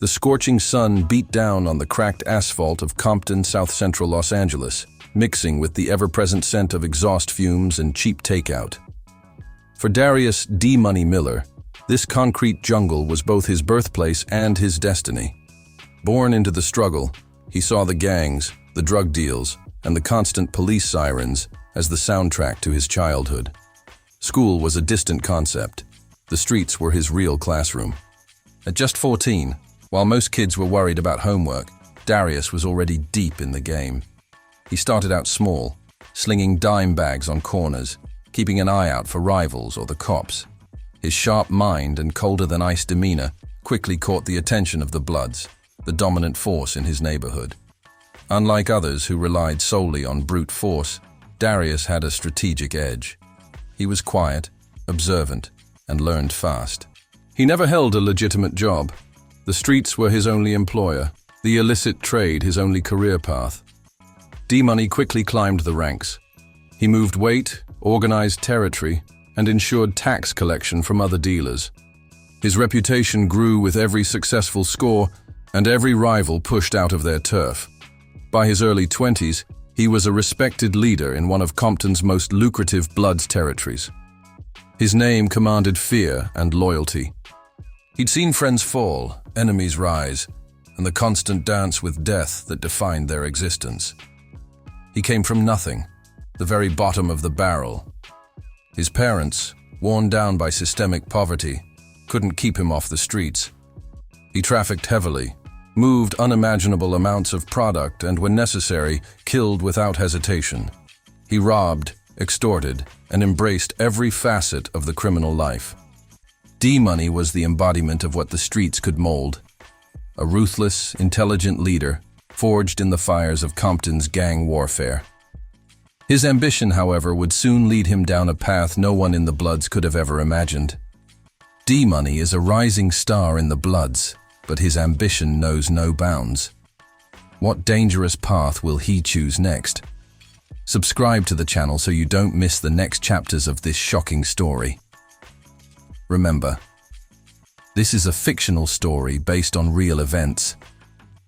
The scorching sun beat down on the cracked asphalt of Compton, south-central Los Angeles, mixing with the ever-present scent of exhaust fumes and cheap takeout. For Darius D-Money Miller, this concrete jungle was both his birthplace and his destiny. Born into the struggle, he saw the gangs, the drug deals, and the constant police sirens as the soundtrack to his childhood. School was a distant concept. The streets were his real classroom. At just 14, while most kids were worried about homework, Darius was already deep in the game. He started out small, slinging dime bags on corners, keeping an eye out for rivals or the cops. His sharp mind and colder-than-ice demeanor quickly caught the attention of the Bloods, the dominant force in his neighborhood. Unlike others who relied solely on brute force, Darius had a strategic edge. He was quiet, observant, and learned fast. He never held a legitimate job. The streets were his only employer, the illicit trade his only career path. D-Money quickly climbed the ranks. He moved weight, organized territory, and ensured tax collection from other dealers. His reputation grew with every successful score, and every rival pushed out of their turf. By his early 20s, he was a respected leader in one of Compton's most lucrative Bloods territories. His name commanded fear and loyalty. He'd seen friends fall, enemies rise, and the constant dance with death that defined their existence. He came from nothing, the very bottom of the barrel. His parents, worn down by systemic poverty, couldn't keep him off the streets. He trafficked heavily, moved unimaginable amounts of product, and when necessary, killed without hesitation. He robbed, extorted, and embraced every facet of the criminal life. D-Money was the embodiment of what the streets could mold. A ruthless, intelligent leader, forged in the fires of Compton's gang warfare. His ambition, however, would soon lead him down a path no one in the Bloods could have ever imagined. D-Money is a rising star in the Bloods, but his ambition knows no bounds. What dangerous path will he choose next? Subscribe to the channel so you don't miss the next chapters of this shocking story. Remember, this is a fictional story based on real events.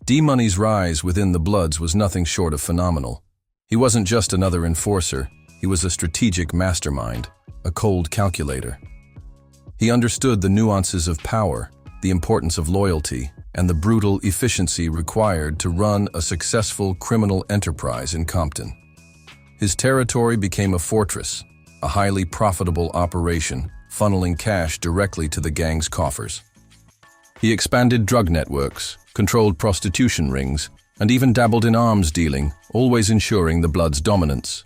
D-Money's rise within the Bloods was nothing short of phenomenal. He wasn't just another enforcer, he was a strategic mastermind, a cold calculator. He understood the nuances of power, the importance of loyalty, and the brutal efficiency required to run a successful criminal enterprise in Compton. His territory became a fortress, a highly profitable operation, funneling cash directly to the gang's coffers. He expanded drug networks, controlled prostitution rings, and even dabbled in arms dealing, always ensuring the Bloods' dominance.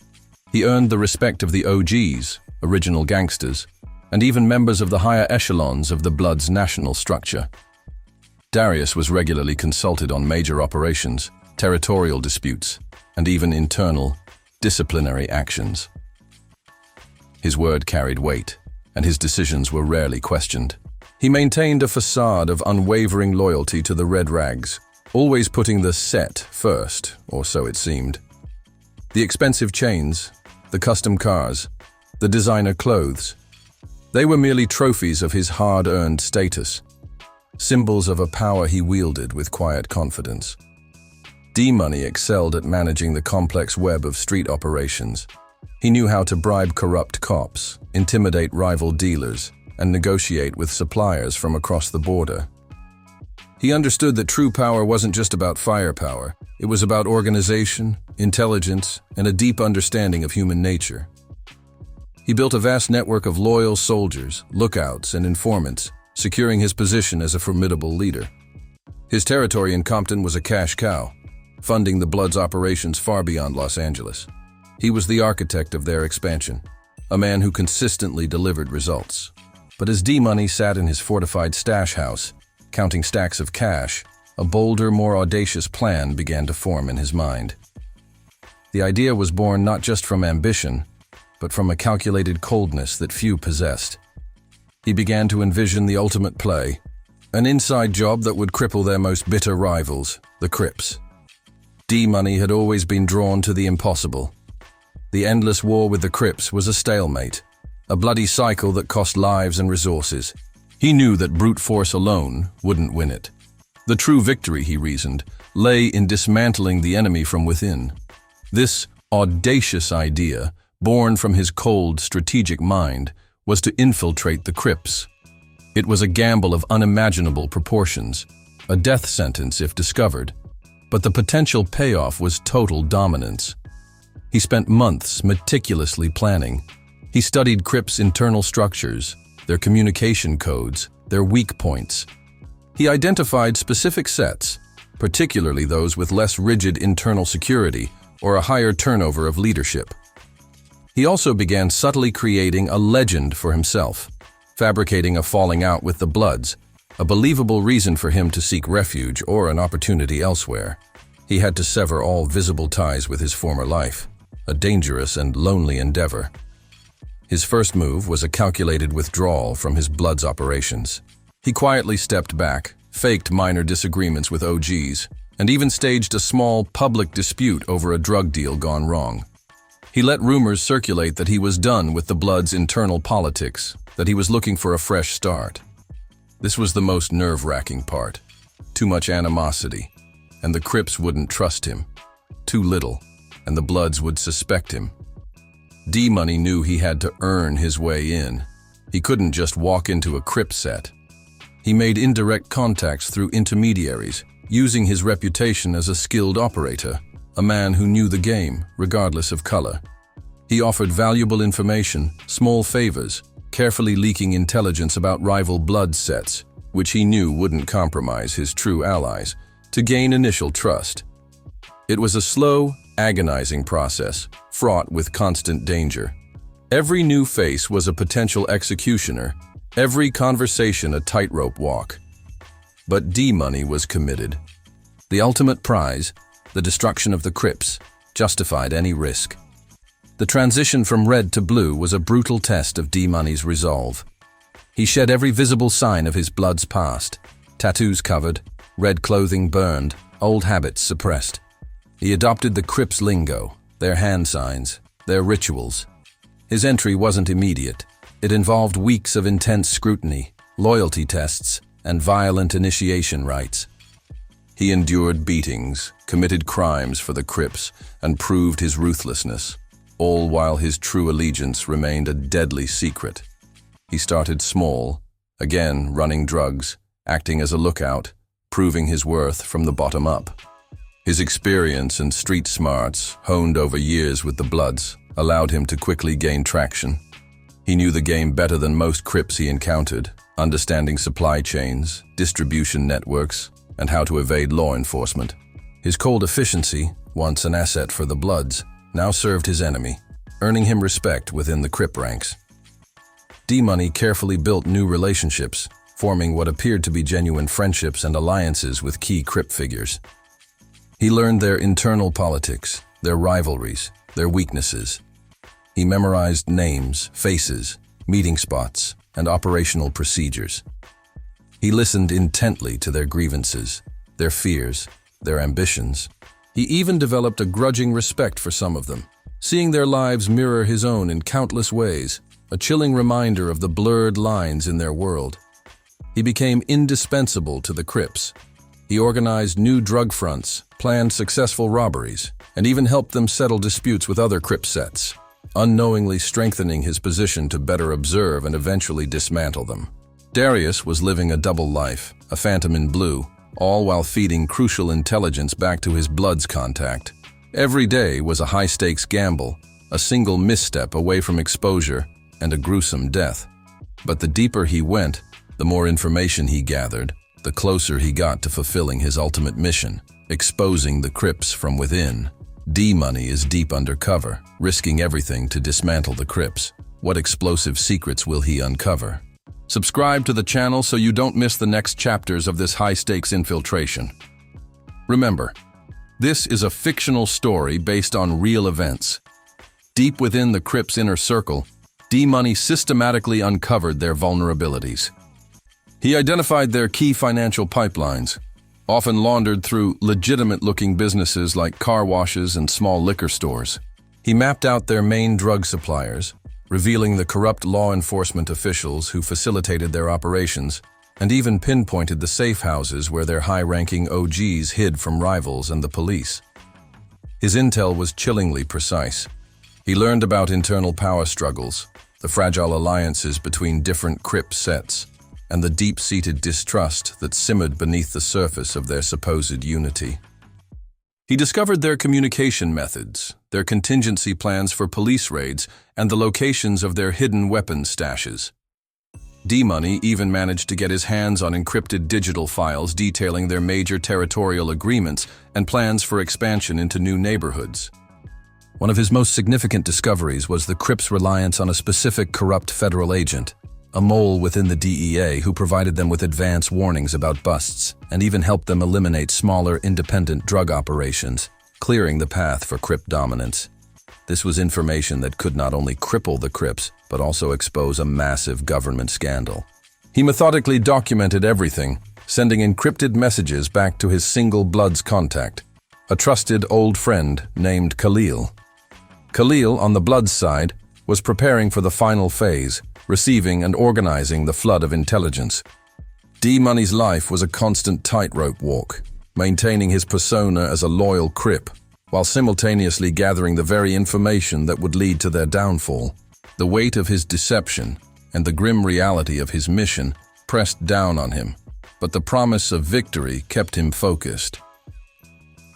He earned the respect of the OGs, original gangsters, and even members of the higher echelons of the Bloods' national structure. Darius was regularly consulted on major operations, territorial disputes, and even internal, disciplinary actions. His word carried weight, and his decisions were rarely questioned. He maintained a facade of unwavering loyalty to the Red Rags, always putting the set first, or so it seemed. The expensive chains, the custom cars, the designer clothes, they were merely trophies of his hard-earned status, symbols of a power he wielded with quiet confidence. D-Money excelled at managing the complex web of street operations. He knew how to bribe corrupt cops, intimidate rival dealers, and negotiate with suppliers from across the border. He understood that true power wasn't just about firepower. It was about organization, intelligence, and a deep understanding of human nature. He built a vast network of loyal soldiers, lookouts, and informants, securing his position as a formidable leader. His territory in Compton was a cash cow, funding the Bloods' operations far beyond Los Angeles. He was the architect of their expansion, a man who consistently delivered results. But as D-Money sat in his fortified stash house, counting stacks of cash, a bolder, more audacious plan began to form in his mind. The idea was born not just from ambition, but from a calculated coldness that few possessed. He began to envision the ultimate play, an inside job that would cripple their most bitter rivals, the Crips. D-Money had always been drawn to the impossible. The endless war with the Crips was a stalemate, a bloody cycle that cost lives and resources. He knew that brute force alone wouldn't win it. The true victory, he reasoned, lay in dismantling the enemy from within. This audacious idea, born from his cold, strategic mind, was to infiltrate the Crips. It was a gamble of unimaginable proportions, a death sentence if discovered, but the potential payoff was total dominance. He spent months meticulously planning. He studied Crips' internal structures, their communication codes, their weak points. He identified specific sets, particularly those with less rigid internal security or a higher turnover of leadership. He also began subtly creating a legend for himself, fabricating a falling out with the Bloods, a believable reason for him to seek refuge or an opportunity elsewhere. He had to sever all visible ties with his former life, a dangerous and lonely endeavor. His first move was a calculated withdrawal from his Bloods operations. He quietly stepped back, faked minor disagreements with OGs, and even staged a small public dispute over a drug deal gone wrong. He let rumors circulate that he was done with the Bloods' internal politics, that he was looking for a fresh start. This was the most nerve-wracking part. Too much animosity, and the Crips wouldn't trust him. Too little, and the Bloods would suspect him. D-Money knew he had to earn his way in. He couldn't just walk into a Crip set. He made indirect contacts through intermediaries, using his reputation as a skilled operator, a man who knew the game, regardless of color. He offered valuable information, small favors, carefully leaking intelligence about rival Blood sets, which he knew wouldn't compromise his true allies, to gain initial trust. It was a slow, agonizing process, fraught with constant danger. Every new face was a potential executioner, every conversation a tightrope walk. But D-Money was committed. The ultimate prize, the destruction of the Crips, justified any risk. The transition from red to blue was a brutal test of D-Money's resolve. He shed every visible sign of his Blood's past, tattoos covered, red clothing burned, old habits suppressed. He adopted the Crips' lingo, their hand signs, their rituals. His entry wasn't immediate. It involved weeks of intense scrutiny, loyalty tests, and violent initiation rites. He endured beatings, committed crimes for the Crips, and proved his ruthlessness, all while his true allegiance remained a deadly secret. He started small, again running drugs, acting as a lookout, proving his worth from the bottom up. His experience and street smarts, honed over years with the Bloods, allowed him to quickly gain traction. He knew the game better than most Crips he encountered, understanding supply chains, distribution networks, and how to evade law enforcement. His cold efficiency, once an asset for the Bloods, now served his enemy, earning him respect within the Crip ranks. D-Money carefully built new relationships, forming what appeared to be genuine friendships and alliances with key Crip figures. He learned their internal politics, their rivalries, their weaknesses. He memorized names, faces, meeting spots, and operational procedures. He listened intently to their grievances, their fears, their ambitions. He even developed a grudging respect for some of them, seeing their lives mirror his own in countless ways, a chilling reminder of the blurred lines in their world. He became indispensable to the Crips. He organized new drug fronts, planned successful robberies, and even helped them settle disputes with other Crip sets, unknowingly strengthening his position to better observe and eventually dismantle them. Darius was living a double life, a phantom in blue, all while feeding crucial intelligence back to his Blood's contact. Every day was a high-stakes gamble, a single misstep away from exposure and a gruesome death. But the deeper he went, the more information he gathered, the closer he got to fulfilling his ultimate mission, exposing the Crips from within. D-Money is deep undercover, risking everything to dismantle the Crips. What explosive secrets will he uncover? Subscribe to the channel so you don't miss the next chapters of this high-stakes infiltration. Remember, this is a fictional story based on real events. Deep within the Crips' inner circle, D-Money systematically uncovered their vulnerabilities. He identified their key financial pipelines, often laundered through legitimate-looking businesses like car washes and small liquor stores. He mapped out their main drug suppliers, revealing the corrupt law enforcement officials who facilitated their operations, and even pinpointed the safe houses where their high-ranking OGs hid from rivals and the police. His intel was chillingly precise. He learned about internal power struggles, the fragile alliances between different Crip sets, and the deep-seated distrust that simmered beneath the surface of their supposed unity. He discovered their communication methods, their contingency plans for police raids, and the locations of their hidden weapons stashes. D-Money even managed to get his hands on encrypted digital files detailing their major territorial agreements and plans for expansion into new neighborhoods. One of his most significant discoveries was the Crips' reliance on a specific corrupt federal agent, a mole within the DEA who provided them with advance warnings about busts and even helped them eliminate smaller, independent drug operations, clearing the path for Crip dominance. This was information that could not only cripple the Crips, but also expose a massive government scandal. He methodically documented everything, sending encrypted messages back to his single Bloods contact, a trusted old friend named Khalil. Khalil, on the Bloods side, was preparing for the final phase, receiving and organizing the flood of intelligence. D-Money's life was a constant tightrope walk, maintaining his persona as a loyal Crip, while simultaneously gathering the very information that would lead to their downfall. The weight of his deception and the grim reality of his mission pressed down on him, but the promise of victory kept him focused.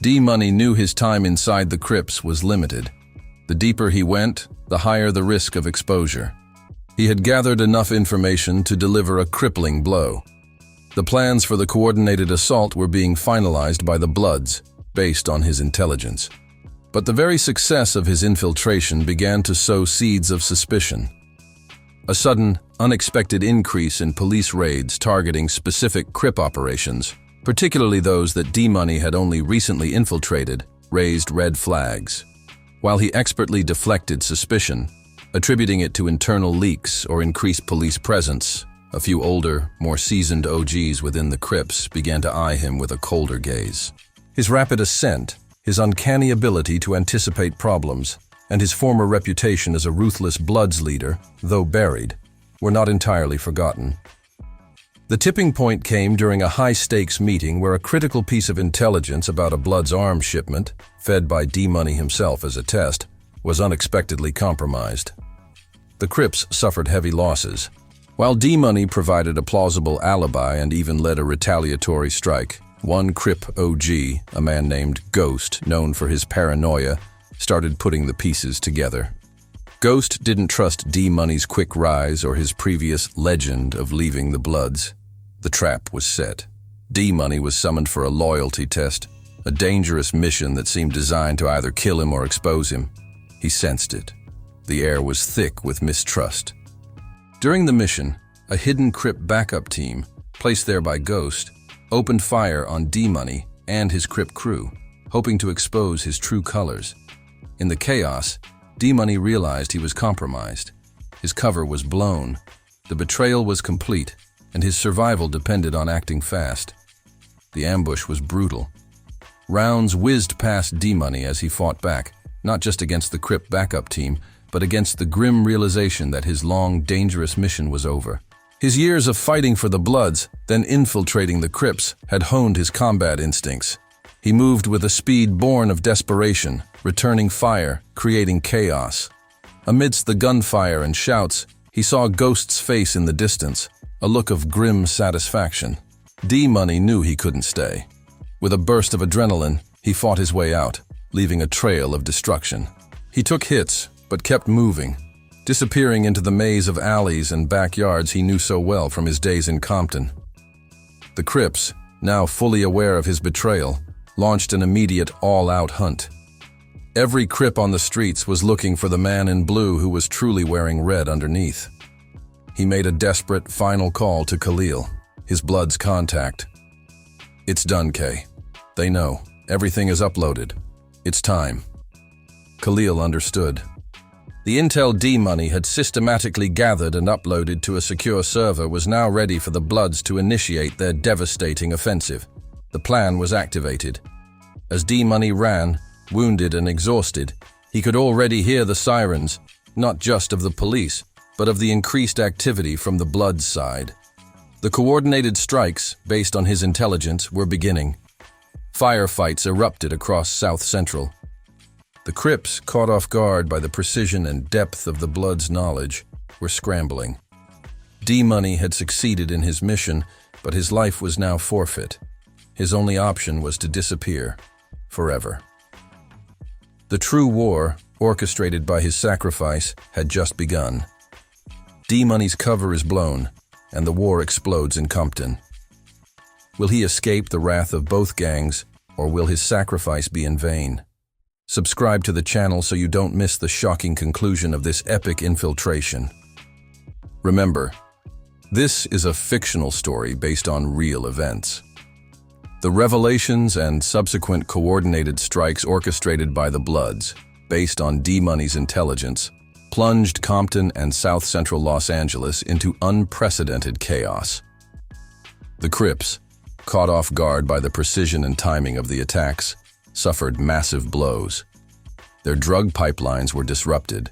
D-Money knew his time inside the Crips was limited. The deeper he went, the higher the risk of exposure. He had gathered enough information to deliver a crippling blow. The plans for the coordinated assault were being finalized by the Bloods, based on his intelligence. But the very success of his infiltration began to sow seeds of suspicion. A sudden, unexpected increase in police raids targeting specific Crip operations, particularly those that D-Money had only recently infiltrated, raised red flags. While he expertly deflected suspicion, attributing it to internal leaks or increased police presence, a few older, more seasoned OGs within the Crips began to eye him with a colder gaze. His rapid ascent, his uncanny ability to anticipate problems, and his former reputation as a ruthless Bloods leader, though buried, were not entirely forgotten. The tipping point came during a high-stakes meeting where a critical piece of intelligence about a Bloods arms shipment, fed by D-Money himself as a test, was unexpectedly compromised. The Crips suffered heavy losses. While D-Money provided a plausible alibi and even led a retaliatory strike, one Crip OG, a man named Ghost, known for his paranoia, started putting the pieces together. Ghost didn't trust D-Money's quick rise or his previous legend of leaving the Bloods. The trap was set. D-Money was summoned for a loyalty test, a dangerous mission that seemed designed to either kill him or expose him. He sensed it. The air was thick with mistrust. During the mission, a hidden Crip backup team, placed there by Ghost, opened fire on D-Money and his Crip crew, hoping to expose his true colors. In the chaos, D-Money realized he was compromised. His cover was blown. The betrayal was complete, and his survival depended on acting fast. The ambush was brutal. Rounds whizzed past D-Money as he fought back, not just against the Crip backup team, but against the grim realization that his long, dangerous mission was over. His years of fighting for the Bloods, then infiltrating the Crips, had honed his combat instincts. He moved with a speed born of desperation, returning fire, creating chaos. Amidst the gunfire and shouts, he saw Ghost's face in the distance, a look of grim satisfaction. D-Money knew he couldn't stay. With a burst of adrenaline, he fought his way out, leaving a trail of destruction. He took hits, but kept moving, disappearing into the maze of alleys and backyards he knew so well from his days in Compton. The Crips, now fully aware of his betrayal, launched an immediate all-out hunt. Every Crip on the streets was looking for the man in blue who was truly wearing red underneath. He made a desperate, final call to Khalil, his Bloods contact. "It's done, Kay. They know. Everything is uploaded. It's time." Khalil understood. The intel D-Money had systematically gathered and uploaded to a secure server was now ready for the Bloods to initiate their devastating offensive. The plan was activated. As D-Money ran, wounded and exhausted, he could already hear the sirens, not just of the police, but of the increased activity from the Bloods side. The coordinated strikes, based on his intelligence, were beginning. Firefights erupted across South Central. The Crips, caught off guard by the precision and depth of the Bloods' knowledge, were scrambling. D-Money had succeeded in his mission, but his life was now forfeit. His only option was to disappear, forever. The true war, orchestrated by his sacrifice, had just begun. D-Money's cover is blown, and the war explodes in Compton. Will he escape the wrath of both gangs, or will his sacrifice be in vain? Subscribe to the channel so you don't miss the shocking conclusion of this epic infiltration. Remember, this is a fictional story based on real events. The revelations and subsequent coordinated strikes orchestrated by the Bloods, based on D-Money's intelligence, plunged Compton and South Central Los Angeles into unprecedented chaos. The Crips, caught off guard by the precision and timing of the attacks, suffered massive blows. Their drug pipelines were disrupted,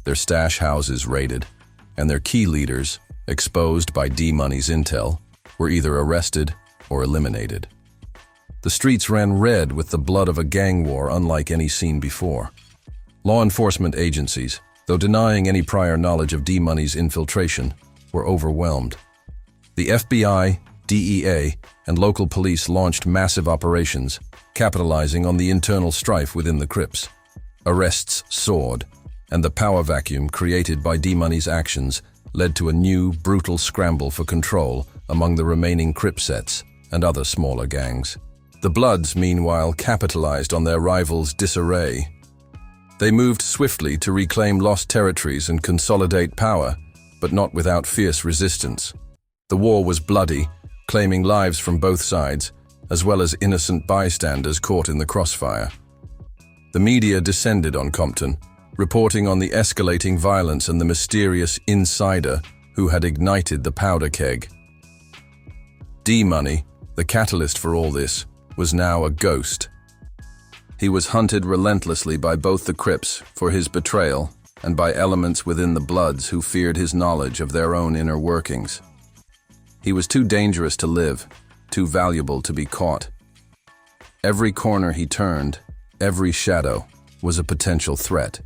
their stash houses raided, and their key leaders, exposed by D-Money's intel, were either arrested or eliminated. The streets ran red with the blood of a gang war unlike any seen before. Law enforcement agencies, though denying any prior knowledge of D-Money's infiltration, were overwhelmed. The FBI, DEA, and local police launched massive operations, capitalizing on the internal strife within the Crips. Arrests soared, and the power vacuum created by D-Money's actions led to a new, brutal scramble for control among the remaining Cripsets and other smaller gangs. The Bloods, meanwhile, capitalized on their rivals' disarray. They moved swiftly to reclaim lost territories and consolidate power, but not without fierce resistance. The war was bloody, claiming lives from both sides, as well as innocent bystanders caught in the crossfire. The media descended on Compton, reporting on the escalating violence and the mysterious insider who had ignited the powder keg. D-Money, the catalyst for all this, was now a ghost. He was hunted relentlessly by both the Crips for his betrayal and by elements within the Bloods who feared his knowledge of their own inner workings. He was too dangerous to live, too valuable to be caught. Every corner he turned, every shadow, was a potential threat.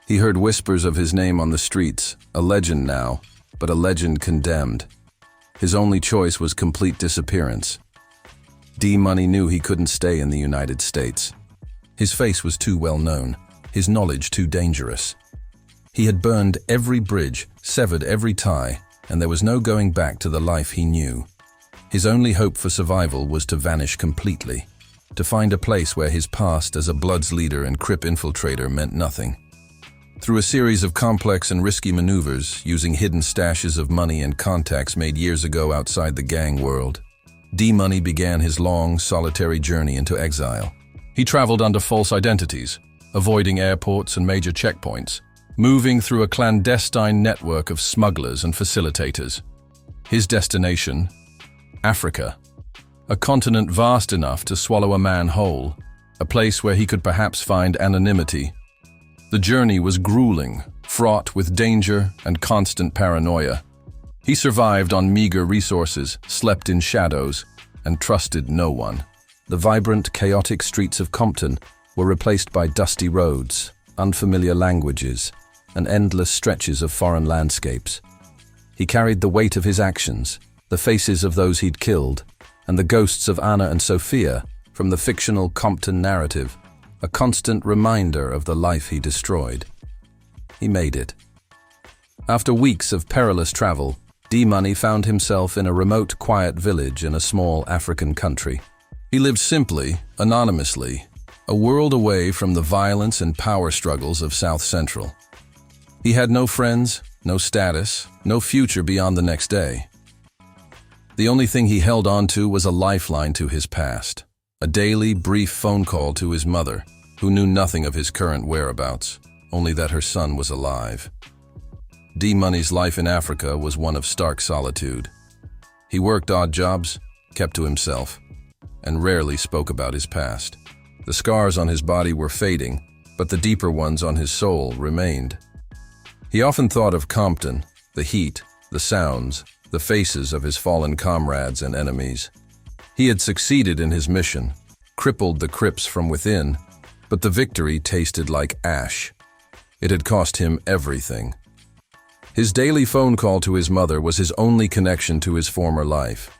He heard whispers of his name on the streets, a legend now, but a legend condemned. His only choice was complete disappearance. D-Money knew he couldn't stay in the United States. His face was too well known, his knowledge too dangerous. He had burned every bridge, severed every tie, and there was no going back to the life he knew. His only hope for survival was to vanish completely, to find a place where his past as a Bloods leader and Crip infiltrator meant nothing. Through a series of complex and risky maneuvers, using hidden stashes of money and contacts made years ago outside the gang world, D-Money began his long, solitary journey into exile. He traveled under false identities, avoiding airports and major checkpoints, moving through a clandestine network of smugglers and facilitators. His destination, Africa, a continent vast enough to swallow a man whole, a place where he could perhaps find anonymity. The journey was grueling, fraught with danger and constant paranoia. He survived on meager resources, slept in shadows, and trusted no one. The vibrant, chaotic streets of Compton were replaced by dusty roads, unfamiliar languages, and endless stretches of foreign landscapes. He carried the weight of his actions, the faces of those he'd killed, and the ghosts of Anna and Sophia from the fictional Compton narrative, a constant reminder of the life he destroyed. He made it. After weeks of perilous travel, D-Money found himself in a remote, quiet village in a small African country. He lived simply, anonymously, a world away from the violence and power struggles of South Central. He had no friends, no status, no future beyond the next day. The only thing he held on to was a lifeline to his past, a daily, brief phone call to his mother, who knew nothing of his current whereabouts, only that her son was alive. D-Money's life in Africa was one of stark solitude. He worked odd jobs, kept to himself, and rarely spoke about his past. The scars on his body were fading, but the deeper ones on his soul remained. He often thought of Compton, the heat, the sounds, the faces of his fallen comrades and enemies. He had succeeded in his mission, crippled the Crips from within, but the victory tasted like ash. It had cost him everything. His daily phone call to his mother was his only connection to his former life.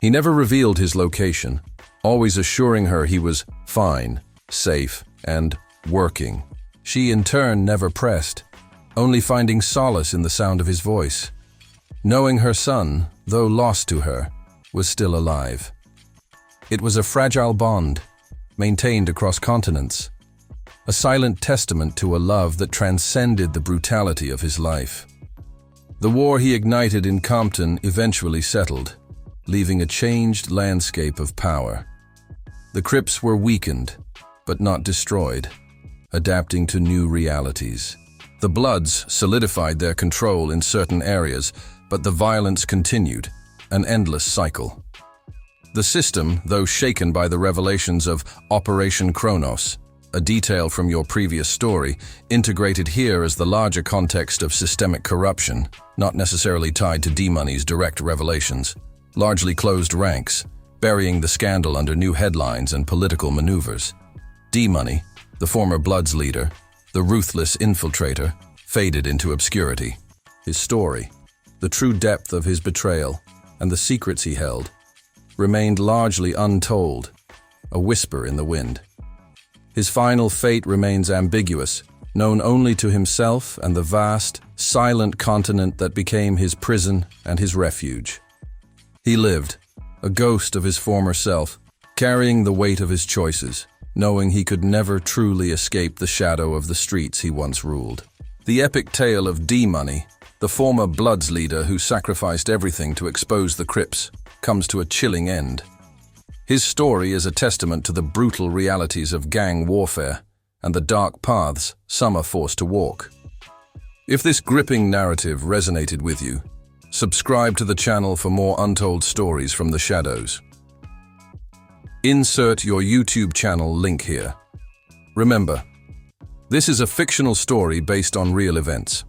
He never revealed his location, always assuring her he was fine, safe, and working. She in turn never pressed, only finding solace in the sound of his voice, knowing her son, though lost to her, was still alive. It was a fragile bond, maintained across continents, a silent testament to a love that transcended the brutality of his life. The war he ignited in Compton eventually settled, leaving a changed landscape of power. The Crips were weakened, but not destroyed, adapting to new realities. The Bloods solidified their control in certain areas, but the violence continued, an endless cycle. The system, though shaken by the revelations of Operation Kronos, a detail from your previous story, integrated here as the larger context of systemic corruption, not necessarily tied to D-Money's direct revelations, largely closed ranks, burying the scandal under new headlines and political maneuvers. D-Money, the former Bloods leader, the ruthless infiltrator, faded into obscurity. His story, the true depth of his betrayal, and the secrets he held, remained largely untold, a whisper in the wind. His final fate remains ambiguous, known only to himself and the vast, silent continent that became his prison and his refuge. He lived, a ghost of his former self, carrying the weight of his choices, knowing he could never truly escape the shadow of the streets he once ruled. The epic tale of D-Money, the former Bloods leader who sacrificed everything to expose the Crips, comes to a chilling end. His story is a testament to the brutal realities of gang warfare and the dark paths some are forced to walk. If this gripping narrative resonated with you, subscribe to the channel for more untold stories from the shadows. Insert your YouTube channel link here. Remember, this is a fictional story based on real events.